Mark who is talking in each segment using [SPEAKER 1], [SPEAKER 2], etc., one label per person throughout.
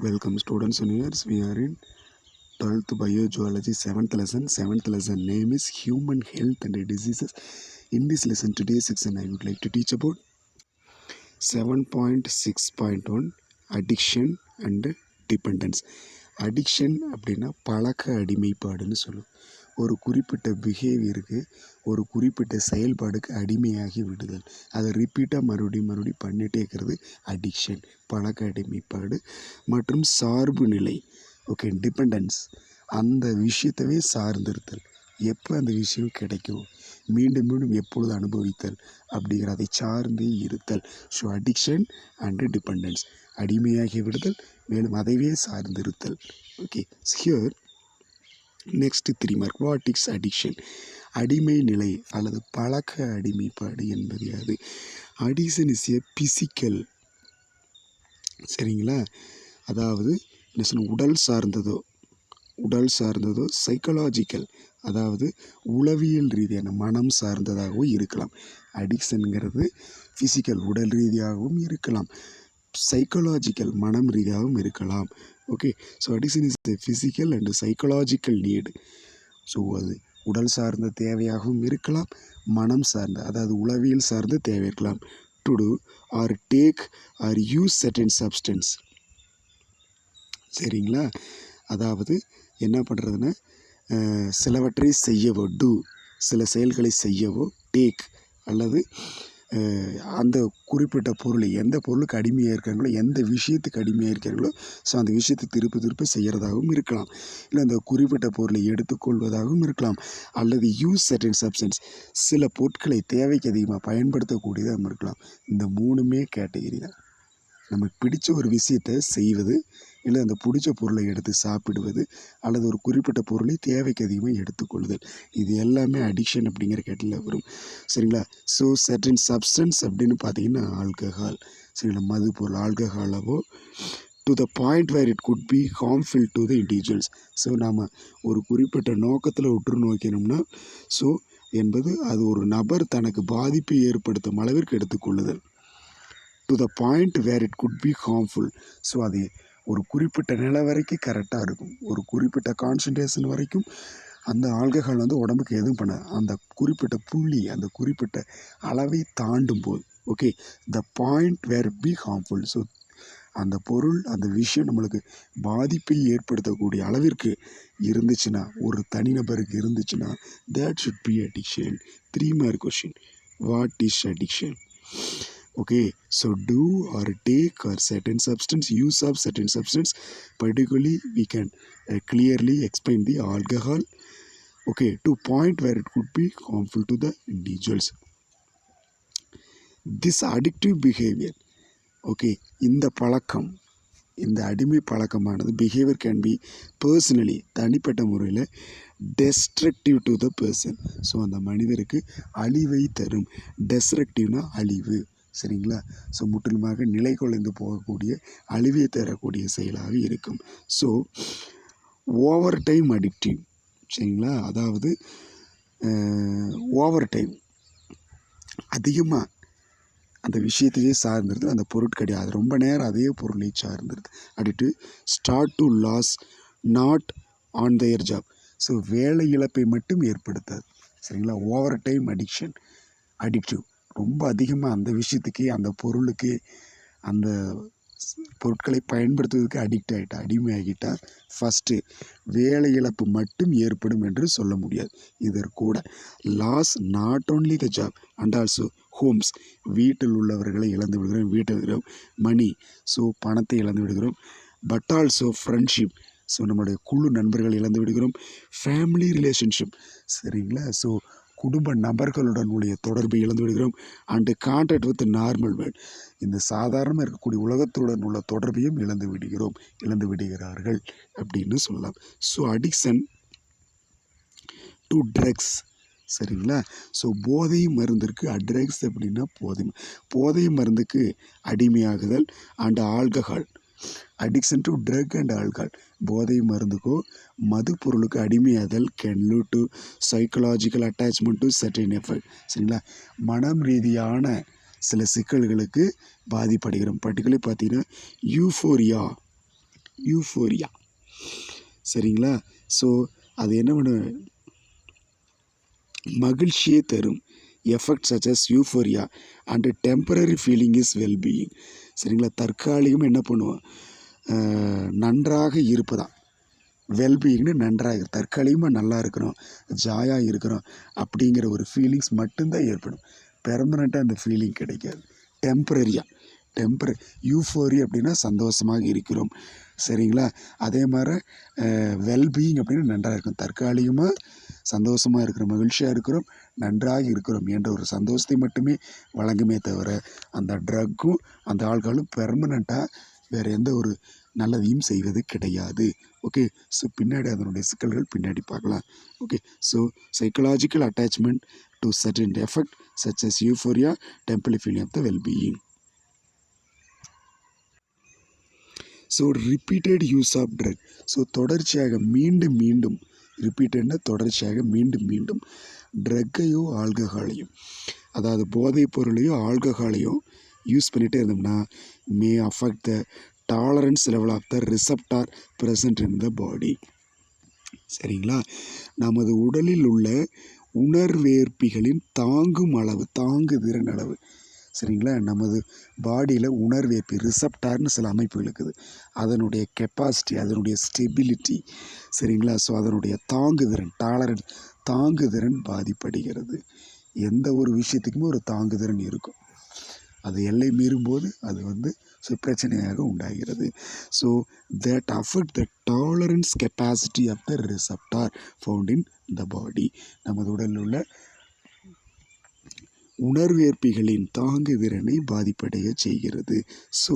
[SPEAKER 1] Welcome students and viewers. We are in 12th Biogeology 7th lesson. 7th lesson name is Human Health and Diseases. In this lesson, today's section I would like to teach about 7.6.1 Addiction and Dependence. Addiction அப்படின்னா பழக்க அடிமைப்பாடுன்னு சொல்லும். ஒரு குறிப்பிட்ட பிஹேவியருக்கு ஒரு குறிப்பிட்ட செயல்பாடுக்கு அடிமையாகி விடுதல், அதை ரிப்பீட்டாக மறுபடியும் பண்ணிகிட்டே இருக்கிறது அடிக்ஷன், பழக்க அடிமைப்பாடு. மற்றும் சார்பு நிலை, ஓகே, டிபெண்டன்ஸ், அந்த விஷயத்தவே சார்ந்திருத்தல், எப்போ அந்த விஷயம் கிடைக்கும், மீண்டும் மீண்டும் எப்பொழுது அனுபவித்தல் அப்படிங்கிற அதை சார்ந்தே இருத்தல். ஸோ அடிக்ஷன் அண்டு டிபெண்டன்ஸ், அடிமையாகி விடுதல் மேலும் அதைவே சார்ந்திருத்தல். Okay, here next 3 mark. What is addiction? அடிமை நிலை அல்லது பழக்க அடிமைப்பாடு என்பது அது. அடிக்ஷன் இஸ் ஏ பிசிக்கல், சரிங்களா, அதாவது என்ன சொல்ல, உடல் சார்ந்ததோ சைக்கலாஜிக்கல், அதாவது உளவியல் ரீதியான மனம் சார்ந்ததாகவும் இருக்கலாம். அடிக்ஷனுங்கிறது ஃபிசிக்கல் உடல் ரீதியாகவும் இருக்கலாம், சைக்கலாஜிக்கல் மனம் ரீதியாகவும் இருக்கலாம். Okay, so addiction is a physical and psychological need. So அது உடல் சார்ந்த தேவையாகவும் இருக்கலாம், மனம் சார்ந்த அதாவது உளவியல் சார்ந்த தேவை இருக்கலாம். To do or take or use certain substance, சரிங்களா, அதாவது என்ன பண்ணுறதுன்னா சிலவற்றை செய்யவோ, டூ சில செயல்களை செய்யவோ, டேக் அல்லது அந்த குறிப்பிட்ட பொருளை, எந்த பொருளுக்கு அடிமையாக இருக்காங்களோ, எந்த விஷயத்துக்கு அடிமையாக இருக்கிறாங்களோ, ஸோ அந்த விஷயத்தை திருப்ப செய்கிறதாகவும் இருக்கலாம், இல்லை அந்த குறிப்பிட்ட பொருளை எடுத்துக்கொள்வதாகவும் இருக்கலாம், அல்லது யூஸ் சர்டன் சப்ஸ்டன்ஸ், சில பொருட்களை தேவைக்கு அதிகமாக பயன்படுத்தக்கூடியதாகவும் இருக்கலாம். இந்த 3மே கேட்டகரி தான். நமக்கு பிடிச்ச ஒரு விஷயத்தை செய்வது, இல்லை அந்த பிடிச்ச பொருளை எடுத்து சாப்பிடுவது, அல்லது ஒரு குறிப்பிட்ட பொருளை தேவைக்கு அதிகமாக எடுத்துக்கொள்ளுதல், இது எல்லாமே அடிக்ஷன் அப்படிங்கிற கேட்டகரியில் வரும், சரிங்களா. ஸோ சர்டன் சப்ஸ்டன்ஸ் அப்படின்னு பார்த்தீங்கன்னா ஆல்கஹால், சரிங்களா, மது பொருள் ஆல்கஹாலவோ, to the point where it could be harmful to the individuals. So நாம் ஒரு குறிப்பிட்ட நோக்கத்தில் உற்று நோக்கினோம்னா, ஸோ என்பது அது ஒரு நபர் தனக்கு பாதிப்பை ஏற்படுத்தும் அளவிற்கு எடுத்துக்கொள்ளுதல். To the point where it could be harmful, so அது ஒரு குறிப்பிட்ட நிலை வரைக்கும் கரெக்டாக இருக்கும், ஒரு குறிப்பிட்ட கான்சன்ட்ரேஷன் வரைக்கும் அந்த ஆல்கஹால் உடம்புக்கு எதுவும் பண்ணாது. அந்த குறிப்பிட்ட புள்ளி, அந்த குறிப்பிட்ட அளவை தாண்டும் போது, okay, the point where be harmful, so அந்த பொருள், அந்த விஷயம் நம்மளுக்கு பாதிப்பை ஏற்படுத்தக்கூடிய அளவிற்கு இருந்துச்சுன்னா, ஒரு தனிநபருக்கு இருந்துச்சுன்னா, that should be addiction. 3 mark question. What is addiction? Okay, so do or take or certain substance, use of certain substance, particularly we can clearly explain the alcohol, okay, to point where it could be harmful to the individuals. This addictive behavior, okay, இந்த பழக்கம், இந்த அடிமை பழக்கமானது behaviour can be personally, தனிப்பட்ட முறையில் destructive to the person, so அந்த மனிதருக்கு அழிவை தரும். டெஸ்ட்ரக்டிவ்னா அழிவு, சரிங்களா, ஸோ முற்றிலுமாக நிலை குலைந்து போகக்கூடிய அழிவை தரக்கூடிய செயலாக இருக்கும். ஸோ ஓவர் டைம் அடிக்டிவ், சரிங்களா, அதாவது ஓவர் டைம் அதிகமாக அந்த விஷயத்தையே சார்ந்துருது, அந்த பொருட்கடி அது ரொம்ப நேரம் அதே பொருளை சார்ந்துருது. Addictive start to loss not on their job, so வேலை இழப்பை மட்டும் ஏற்படுத்தாது, சரிங்களா. ஓவர் டைம் அடிக்ஷன், அடிக்டிவ் ரொம்ப அதிகமாக அந்த விஷயத்துக்கே, அந்த பொருளுக்கு, அந்த பொருட்களை பயன்படுத்துவதற்கு அடிக்ட் ஆகிட்டா, அடிமையாகிட்டா, ஃபஸ்ட்டு வேலை இழப்பு மட்டும் ஏற்படும் என்று சொல்ல முடியாது. இதற்கூட loss not only the job and also homes, வீட்டில் உள்ளவர்களை இழந்து விடுகிறோம், வீட்டில் இருக்கிறோம், மணி, ஸோ பணத்தை இழந்து விடுகிறோம், பட் ஆல்சோ ஃப்ரெண்ட்ஷிப், ஸோ நம்மளுடைய குழு நண்பர்கள் இழந்து விடுகிறோம், ஃபேமிலி ரிலேஷன்ஷிப், சரிங்களா, ஸோ குடும்ப நபர்களுடன் உடைய தொடர்பை இழந்து விடுகிறோம், and contact with normal world, இந்த சாதாரணமாக இருக்கக்கூடிய உலகத்துடன் உள்ள தொடர்பையும் இழந்து விடுகிறார்கள் அப்படின்னு சொல்லலாம். ஸோ அடிக்ஷன் டு ட்ரக்ஸ், சரிங்களா, ஸோ போதை மருந்திற்கு ட்ரக்ஸ் அப்படின்னா போதை மருந்துக்கு அடிமையாகுதல், and alcohol, addiction to drug and alcohol, போதை மருந்துக்கோ மது பொருளுக்கு அடிமையாதல் can lead to psychological attachment to certain effect, சரிங்களா, மனம் ரீதியான சில சிக்கல்களுக்கு பாதிப்படைகிறோம். பர்டிகுலர்லி பார்த்தீங்கன்னா யூஃபோரியா, யூஃபோரியா. சரிங்களா? ஸோ அது என்ன பண்ணும், மகிழ்ச்சியை தரும். Effect such as euphoria and temporary feeling is wellbeing. சரிங்களா? தற்காலிகம் என்ன பண்ணுவோம், நன்றாக இருப்பதா, வெல்பீயிங்னு நன்றாக, தற்காலிகமாக நல்லா இருக்கிறோம், ஜாயாக இருக்கிறோம் அப்படிங்கிற ஒரு ஃபீலிங்ஸ் மட்டும்தான் ஏற்படும். பெர்மனண்ட்டாக அந்த ஃபீலிங் கிடைக்காது. யூஃபோரி அப்படின்னா சந்தோஷமாக இருக்கிறோம். சரிங்களா? அதே மாதிரி வெல்பீயிங் அப்படின்னு நன்றாக இருக்கும், தற்காலிகமாக சந்தோஷமாக இருக்கிறோம், மகிழ்ச்சியாக இருக்கிறோம், நன்றாக இருக்கிறோம் என்ற ஒரு சந்தோஷத்தை மட்டுமே வழங்குமே தவிர அந்த ட்ரக்கும் அந்த ஆல்கஹாலும் பெர்மனண்ட்டாக வேறு எந்த ஒரு நல்லதையும் செய்வது கிடையாது. ஓகே, ஸோ பின்னாடி அதனுடைய சிக்கல்கள் பின்னாடி பார்க்கலாம். Okay, so psychological attachment to certain effect such as euphoria, temporary feeling of the wellbeing. So repeated use of drug. So தொடர்ச்சியாக மீண்டும் மீண்டும், ரிப்பீட்டட்னா தொடர்ச்சியாக மீண்டும் மீண்டும் ட்ரக்கையோ ஆல்கஹாலையும், அதாவது போதைப் பொருளையோ ஆல்கஹாலையோ யூஸ் பண்ணிகிட்டே இருந்தோம்னா may affect the tolerance level of the receptor present in the body. சரிங்களா? நமது உடலில் உள்ள உணர்வேற்பிகளின் தாங்கும் அளவு, தாங்குதிறன் அளவு. சரிங்களா? நமது பாடியில் உணர்வேற்பி ரிசப்டார்னு சில அமைப்புகள் இருக்குது, அதனுடைய கெப்பாசிட்டி, அதனுடைய ஸ்டெபிலிட்டி. சரிங்களா? ஸோ அதனுடைய தாங்குதிறன், டாலரன்ஸ், தாங்குதிறன் பாதிப்படுகிறது. எந்த ஒரு விஷயத்துக்குமே ஒரு தாங்குதிறன் இருக்கும், அது எல்லை மீறும்போது அது பிரச்சனையாக உண்டாகிறது. So that affect the tolerance capacity of the receptor found in the body. நமது உடலில் உள்ள உணர்வேற்பிகளின் தாங்குதிறனை பாதிப்படைய செய்கிறது. So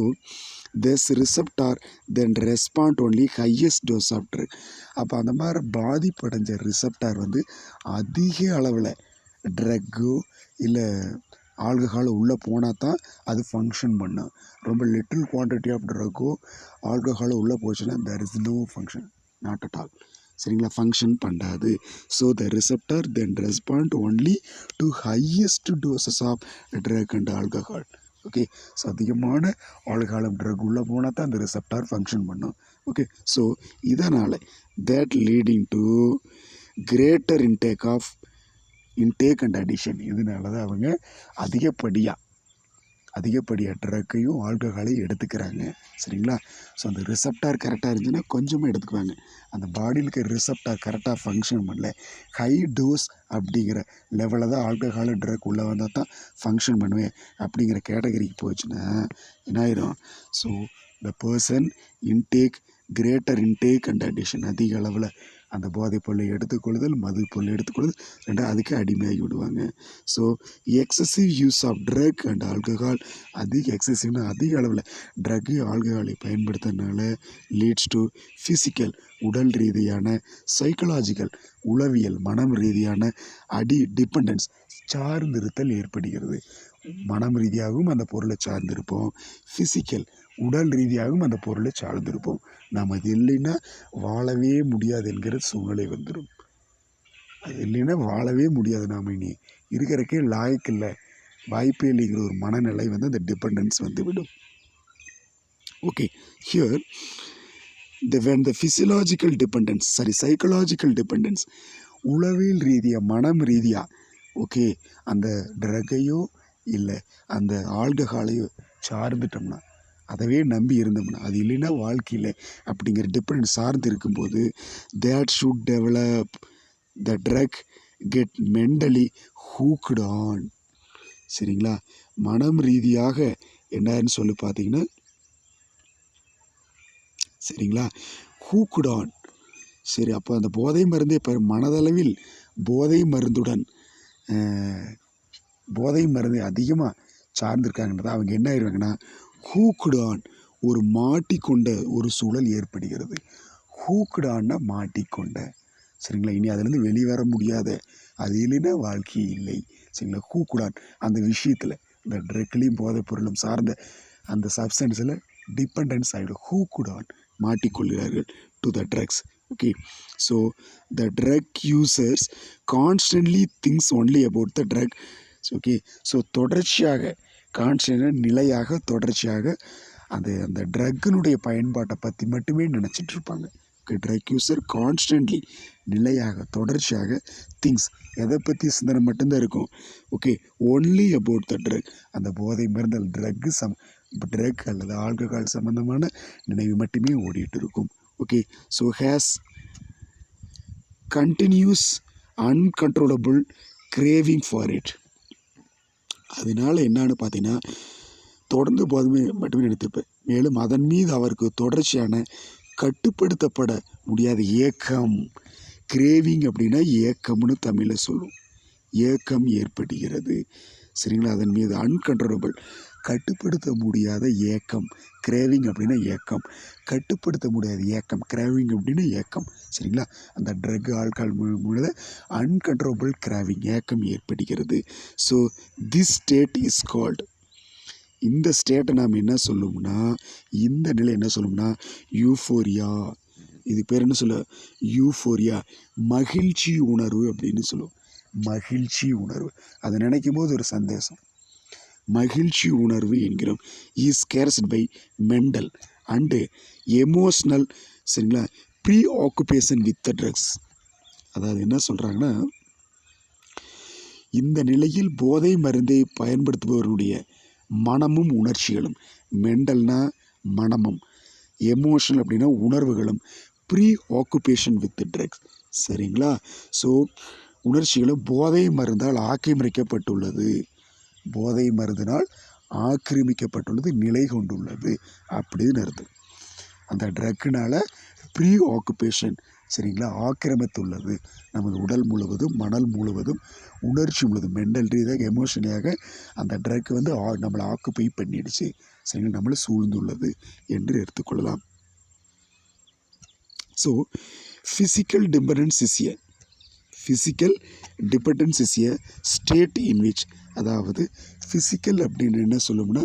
[SPEAKER 1] this receptor then respond only highest dose of drug. அப்போ அந்த மாதிரி பாதிப்படைஞ்ச ரிசப்டார் அதிக அளவில் ட்ரக்கோ இல்லை ஆல்கஹால் உள்ளே போனால் தான் அது ஃபங்க்ஷன் பண்ணும். ரொம்ப லிட்டில் குவான்டிட்டி ஆஃப் ட்ரக்கோ ஆல்கஹாலோ உள்ளே போச்சுன்னா there is no function, not at all. சரிங்களா? ஃபங்க்ஷன் பண்ணாது. So the receptor then respond only to highest doses of drug and alcohol. Okay, so அதிகமான ஆல்கஹால் ட்ரக் உள்ளே போனால் தான் அந்த ரிசப்டார் ஃபங்க்ஷன் பண்ணும். ஓகே, ஸோ இதனால் that leading to greater intake and addiction. இதனால தான் அவங்க அதிகப்படியாக ட்ரக்கையும் ஆல்கஹாலையும் எடுத்துக்கிறாங்க. சரிங்களா? ஸோ அந்த ரிசப்டார் கரெக்டாக இருந்துச்சுன்னா கொஞ்சமாக எடுத்துக்குவாங்க. அந்த பாடியில் இருக்க ரிசப்டார் கரெக்டாக ஃபங்க்ஷன் பண்ணல, ஹை டோஸ் அப்படிங்கிற லெவலில் தான் ஆல்கஹால் ட்ரக் உள்ளே வந்தால் தான் ஃபங்க்ஷன் பண்ணுவேன் அப்படிங்கிற கேட்டகரிக்கு போச்சுன்னா என்ன ஆயிரும்? So the person greater intake and addition, அதிக அளவில் அந்த போதைப் பொருளை எடுத்துக்கொள்ளுதல், மது பொருளை எடுத்துக்கொள்ளுதல், ரெண்டாவது அதுக்கு அடிமையாகி விடுவாங்க. So excessive use of drug and alcohol, எக்ஸசிவ்னா அதிக அளவில் ட்ரக்கு ஆல்கஹாலை பயன்படுத்துறதுனால லீட்ஸ் டு ஃபிசிக்கல், உடல் ரீதியான, சைக்கலாஜிக்கல், உளவியல், மனம் ரீதியான டிபெண்டன்ஸ், சார்ந்திருத்தல் ஏற்படுகிறது. மனம் ரீதியாகவும் அந்த பொருளை சார்ந்திருப்போம், ஃபிசிக்கல், உடல் ரீதியாகவும் அந்த பொருளை சார்ந்திருப்போம். நாம் அது இல்லைன்னா வாழவே முடியாது என்கிற சூழ்நிலை வந்துடும். அது இல்லைன்னா வாழவே முடியாது, நாம் இனி இருக்கிறக்கே லாய்க்கில்லை, வாய்ப்பே இல்லைங்கிற ஒரு மனநிலை அந்த டிபெண்டன்ஸ் விடும். Okay, here when the physiological dependence, psychological dependence, உளவியல் ரீதியாக, மனம் ரீதியாக, ஓகே, அந்த ட்ரக்கையோ இல்லை அந்த ஆல்கஹாலையோ சார்ந்துட்டோம்னா, அதவே நம்பி இருந்தோம்னா, அது இல்லைன்னா வாழ்க்கையில் அப்படிங்கிற டிபெண்டன்ஸ் சார்ந்து இருக்கும்போது that should develop the drug get mentally hooked on. சரிங்களா? மனம் ரீதியாக என்னன்னு சொல்லி பார்த்தீங்கன்னா, சரிங்களா, ஹூக்டு ஆன். சரி, அப்போ அந்த போதை மருந்தே மனதளவில் போதை மருந்தை அதிகமாக சார்ந்திருக்காங்கன்றத அவங்க என்ன ஆயிடுவாங்கன்னா ஹூக்டு ஆன், ஒரு மாட்டிக்கொண்ட ஒரு சூழல் ஏற்படுகிறது. ஹூக்டு ஆன்னா மாட்டிக்கொண்ட. சரிங்களா? இனி அதுலேருந்து வெளிவர முடியாத, அது இல்லைன்னா வாழ்க்கை இல்லை. சரிங்களா? ஹூக்டு ஆன், அந்த விஷயத்தில், இந்த ட்ரக்லையும் போதைப் பொருளும் சார்ந்த அந்த சப்ஸ்டன்ஸில் டிபெண்டன்ஸ் ஆகிடும். ஹூக்டு ஆன், மாட்டிக்கொள்கிறார்கள் to the drugs. Okay, so the drug users constantly things only about the drug. Okay, so தொடர்ச்சியாக, நிலையாக தொடர்ச்சியாக அந்த ட்ரக்கினுடைய பயன்பாட்டை பற்றி மட்டுமே நினச்சிட்டு இருப்பாங்க. ட்ரக் யூஸர் கான்ஸ்டன்ட்லி நிலையாக தொடர்ச்சியாக திங்ஸ் எதை பற்றி சிந்தனை மட்டும்தான் இருக்கும். Okay, only about the drug, அந்த போதை மருந்து ட்ரக் அல்லது ஆல்கஹால் சம்பந்தமான நினைவு மட்டுமே ஓடிட்டு இருக்கும். Okay, so has continuous uncontrollable craving for it. அதனால என்னன்னு பார்த்தீங்கன்னா தொடர்ந்து போதுமே மட்டுமே நினைத்திருப்பேன். மேலும் அதன் மீது அவருக்கு தொடர்ச்சியான கட்டுப்படுத்தப்பட முடியாத ஏக்கம், கிரேவிங் அப்படின்னா ஏக்கம்னு தமிழில் சொல்லும், ஏக்கம் ஏற்படுகிறது. சரிங்களா? அதன் மீது அன்கண்ட்ரோலபிள் கட்டுப்படுத்த முடியாத ஏக்கம், கிரேவிங் அப்படின்னா ஏக்கம், கட்டுப்படுத்த முடியாத ஏக்கம், கிரேவிங் அப்படின்னா ஏக்கம். சரிங்களா? அந்த ட்ரக் ஆல்கஹால் மூலம் அன்கண்ட்ரோலபிள் கிரேவிங் ஏக்கம் ஏற்படுகிறது. So this state is called, இந்த ஸ்டேட்டை நாம் என்ன சொல்லுவோம்னா, இந்த நிலை என்ன சொல்லுவோம்னா யூஃபோரியா. இது பேர் என்ன சொல்ல, யூஃபோரியா, மகிழ்ச்சி உணர்வு அப்படின்னு சொல்லுவோம். மகிழ்ச்சி உணர்வு, அதை நினைக்கும் போது ஒரு சந்தோஷம், மகிழ்ச்சி உணர்வு என்கிறோம். Is caused by mental and emotional. சரிங்களா? Preoccupation with the drugs. அதாவது என்ன சொல்கிறாங்கன்னா, இந்த நிலையில் போதை மருந்தை பயன்படுத்துபவருடைய மனமும் உணர்ச்சிகளும், மெண்டல்னா மனமும், எமோஷனல் அப்படின்னா உணர்வுகளும், ப்ரீ ஆக்குபேஷன் வித் ட்ரக்ஸ். சரிங்களா? ஸோ உணர்ச்சிகளும் போதை மருந்தால் ஆக்கிரமிக்கப்பட்டுள்ளது, போதை மருந்தினால் ஆக்கிரமிக்கப்பட்டுள்ளது, நிலை கொண்டுள்ளது அப்படின்னு அர்த்தம். அந்த ட்ரக்குனால ப்ரீ ஆக்குபேஷன், சரிங்களா, ஆக்கிரமித்துள்ளது நமது உடல் முழுவதும், மணல் முழுவதும், உணர்ச்சி முழுவதும், மெண்டல் ரீதியாக எமோஷனியாக அந்த ட்ரக் வந்து நம்மளை ஆக்குப்பை பண்ணிடுச்சு, சரிங்களா, நம்மளை சூழ்ந்துள்ளது என்று எடுத்துக்கொள்ளலாம். So physical dependence is a, physical dependence is a state in which, அதாவது ஃபிசிக்கல் அப்படின்னு என்ன சொல்லும்னா,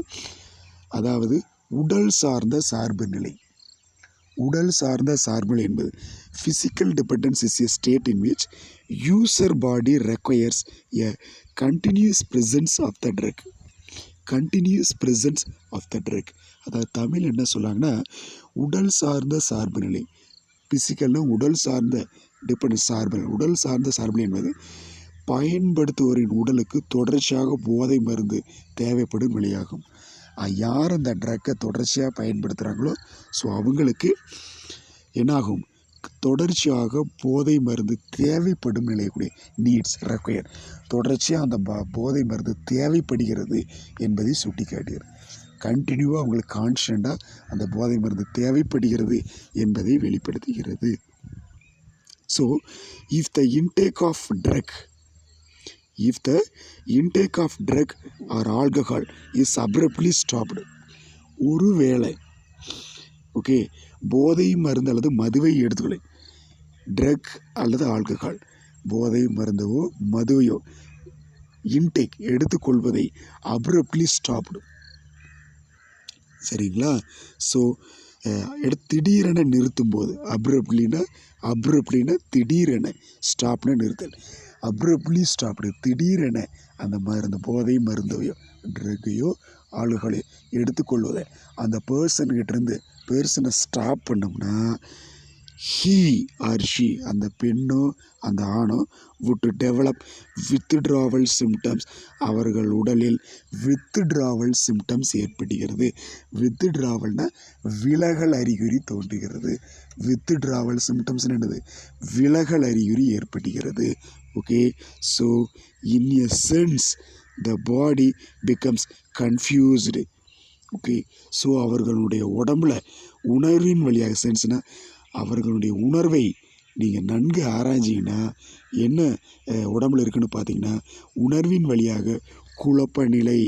[SPEAKER 1] அதாவது உடல் சார்ந்த சார்பு நிலை. உடல் சார்ந்த சார்புநிலை என்பது physical dependence is a state in which user body requires a continuous presence of the drug. Continuous presence of the drug, அதாவது தமிழ் என்ன சொல்லாங்கன்னா உடல் சார்ந்த சார்பு நிலை. ஃபிசிக்கல்னா உடல் சார்ந்த டிபெண்டன்ஸ் சார்பு, உடல் சார்ந்த சார்பு என்பது பயன்படுத்துவோரின் உடலுக்கு தொடர்ச்சியாக போதை மருந்து தேவைப்படும் நிலையாகும். யார் அந்த ட்ரக்கை தொடர்ச்சியாக பயன்படுத்துகிறாங்களோ ஸோ அவங்களுக்கு என்னாகும், தொடர்ச்சியாக போதை மருந்து தேவைப்படும் நிலையக்கூடிய நீட்ஸ் ரெக்வயர், தொடர்ச்சியாக அந்த போதை மருந்து தேவைப்படுகிறது என்பதை சுட்டி காட்டுகிறது. கண்டினியூவாக அவங்களுக்கு கான்ஸ்டண்ட்டாக அந்த போதை மருந்து தேவைப்படுகிறது என்பதை வெளிப்படுத்துகிறது. So if the intake of drug, if the intake of drug or alcohol is abruptly stopped, ஒருவேளை ஓகே போதை மருந்து அல்லது மதுவை எடுத்துக்கொள்ள, ட்ரக் அல்லது ஆல்கஹால், போதை மருந்தவோ மதுவையோ இன்டேக் எடுத்துக்கொள்வதை அப்ரப்ட்லி ஸ்டாப்டு, சரிங்களா? ஸோ திடீரென நிறுத்தும் போது, அப்ரப்ட்லினா திடீரென, ஸ்டாப்னா நிறுத்தல், அப்ரப்ட்லி ஸ்டாப்டு திடீரென அந்த போதை மருந்தையோ ட்ரக்கையோ ஆளுகளையோ எடுத்துக்கொள்வதை அந்த பர்சனை ஸ்டாப் பண்ணோம்னா ஹீ ஆர் ஷீ, அந்த பெண்ணோ அந்த ஆணோ would develop withdrawal symptoms, அவர்கள் உடலில் withdrawal symptoms ஏற்படுகிறது. withdrawalனா விலகல் அறிகுறி தோன்றுகிறது. withdrawal symptoms என்னது, விலகல் அறிகுறி ஏற்படுகிறது. Okay, so in a sense the body becomes confused. Okay, so அவர்களுடைய உடம்புல உணர்வின் வழியாக, சென்ஸ்னா அவர்களுடைய உணர்வை நீங்கள் நன்கு ஆராய்ஞ்சிங்கன்னா என்ன உடம்புல இருக்குன்னு பார்த்தீங்கன்னா உணர்வின் வழியாக குழப்ப நிலை,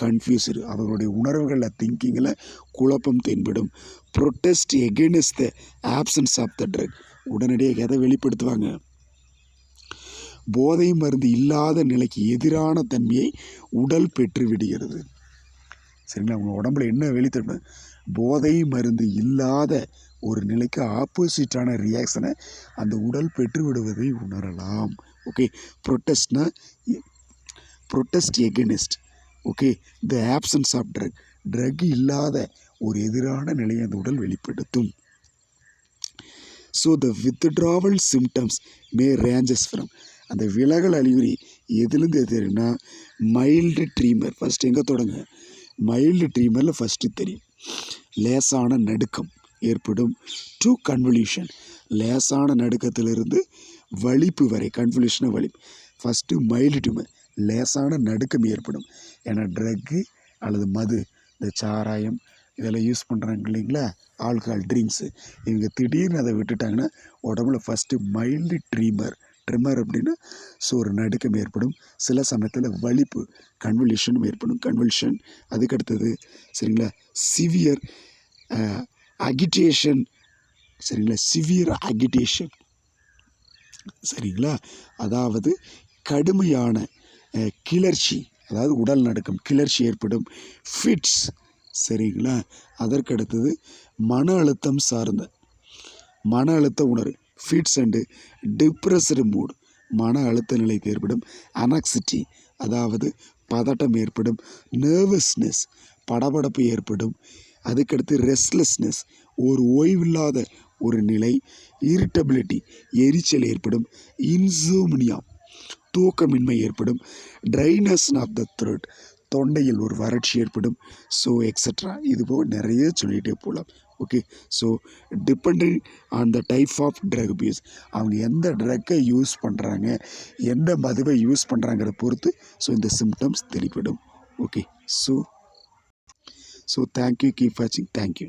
[SPEAKER 1] கன்ஃபியூஸ்டு, அவர்களுடைய உணர்வுகளில் திங்கிங்கில் குழப்பம் தென்படும். Protest against the absence of the drug, உடனடியாக எதை வெளிப்படுத்துவாங்க, போதை மருந்து இல்லாத நிலைக்கு எதிரான தன்மையை உடல் பெற்று விடுகிறது. சரிங்களா? உங்கள் உடம்புல என்ன வெளித்தட்டு, போதை மருந்து இல்லாத ஒரு நிலைக்கு ஆப்போசிட்டான ரியாக்ஷனை அந்த உடல் பெற்று விடுவதை உணரலாம். Okay, protest against, okay, the absence of drug, drug இல்லாத ஒரு எதிரான நிலையை அந்த உடல் வெளிப்படுத்தும். So the withdrawal symptoms may ranges from, அந்த விலகல் அறிகுறி எதுலேருந்து எதுனா மைல்டு ட்ரீமர். ஃபஸ்ட்டு எங்கே தொடங்க, மைல்டு ட்ரீமரில் ஃபஸ்ட்டு தெரியும். லேசான நடுக்கம் ஏற்படும். டு கன்வல்யூஷன், லேசான நடுக்கத்திலிருந்து வலிப்பு வரை, கன்வல்யூஷனை வலிப்பு. ஃபஸ்ட்டு மைல்டு ட்ரீமர், லேசான நடுக்கம் ஏற்படும். ஏன்னா ட்ரக்கு அல்லது மது, இந்த சாராயம் இதெல்லாம் யூஸ் பண்ணுறாங்க இல்லைங்களா, ஆல்கஹால் ட்ரிங்க்ஸு, இவங்க திடீர்னு அதை விட்டுட்டாங்கன்னா உடம்புல ஃபஸ்ட்டு மைல்டு ட்ரீமர் அப்படின்னா ஸோ ஒரு நடுக்கம் ஏற்படும். சில சமயத்தில் வலிப்பு கன்வல்யூஷனும் ஏற்படும். கன்வல்யூஷன் அதுக்கடுத்தது சரிங்களா, சிவியர் அகிட்டேஷன் சரிங்களா, சிவியர் அகிட்டேஷன் சரிங்களா, அதாவது கடுமையான கிளர்ச்சி, அதாவது உடல் நடுக்கம் கிளர்ச்சி ஏற்படும். ஃபிட்ஸ் சரிங்களா, அதற்கடுத்தது மன அழுத்தம் சார்ந்த மன அழுத்த உணர்வு, ஃபிட்ஸ் அண்டு டிப்ரெஸ்டு மூட், மன அழுத்த நிலைக்கு ஏற்படும். அனக்சிட்டி, அதாவது பதட்டம் ஏற்படும். நர்வஸ்னஸ், படபடப்பு ஏற்படும். அதுக்கடுத்து ரெஸ்ட்லெஸ்னஸ், ஒரு ஓய்வில்லாத ஒரு நிலை. இரிட்டபிலிட்டி, எரிச்சல் ஏற்படும். இன்சோம்னியா, தூக்கமின்மை ஏற்படும். ட்ரைனஸ் ஆஃப் த த்ரோட், தொண்டையில் ஒரு வறட்சி ஏற்படும். ஸோ எக்ஸட்ரா, இதுபோல் நிறைய சொல்லிகிட்டே போகலாம். Okay, so depending on the type of drug abuse, அவங்க எந்த ட்ரக்கை யூஸ் பண்ணுறாங்க, எந்த மதுவை யூஸ் பண்ணுறாங்கிறத பொறுத்து ஸோ இந்த சிம்டம்ஸ் தெளிப்படும். ஓகே, ஸோ தேங்க்யூ, கீப் வாட்சிங், தேங்க்யூ.